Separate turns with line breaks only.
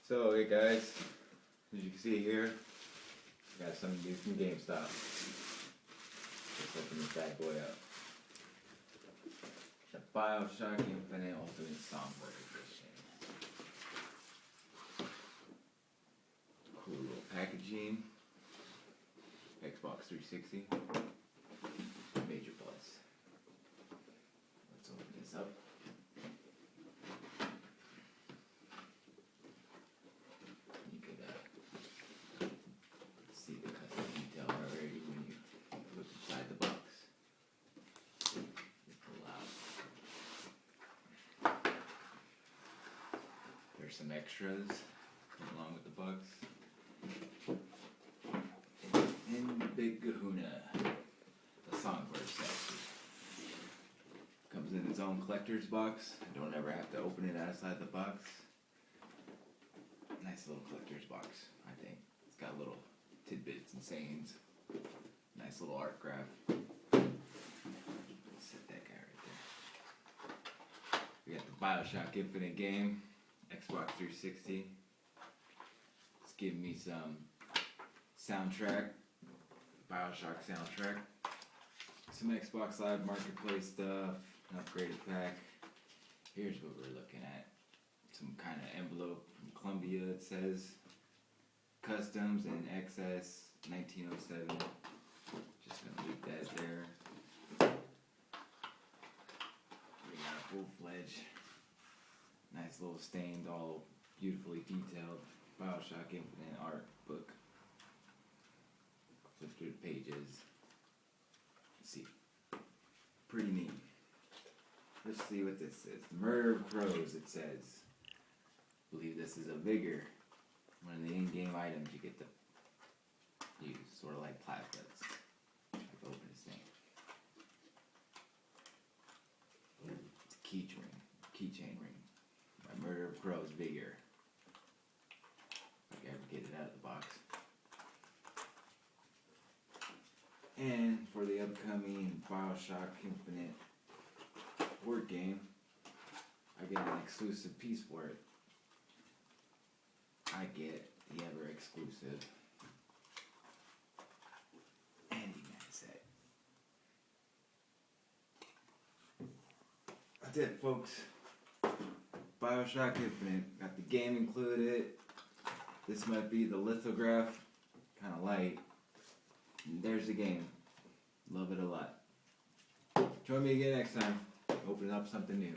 So, hey guys, as you can see here, I got something new from GameStop. Let's open this bad boy up. The Bioshock Infinite Ultimate Songbird Edition. Cool little packaging. Xbox 360. Major plus. Let's open this up. You could see the custom detail already when you look inside the box. You pull out. There's some extras along with the box. And the big kahuna, the Songbird set. Comes in its own collector's box. I don't ever have to open it outside the box. Nice little collector's box, I think. It's got little tidbits and sayings. Nice little art graph. Let's set that guy right there. We got the Bioshock Infinite game, Xbox 360. It's giving me some soundtrack, Bioshock soundtrack. Some Xbox Live Marketplace stuff, an upgraded pack. Here's what we're looking at. Some kind of envelope from Columbia, it says. Customs and XS 1907. Just gonna leave that there. We got a full-fledged, nice little stained, all beautifully detailed Bioshock Infinite art book. Flip through the pages. Let's see. Pretty neat. Let's see what this says. Murder of Crows, it says. I believe this is a vigor. One of the in-game items you get to use, sort of like platelets. I can open this thing. It's a keychain ring. My Murder of Crows vigor. If I can ever get it out of the box. And for the upcoming Bioshock Infinite board game, I get an exclusive piece for it. I get the ever exclusive handyman set. That's it, folks. Bioshock Infinite. Got the game included. This might be the lithograph. Kind of light. And there's the game. Love it a lot. Join me again next time. Open up something new.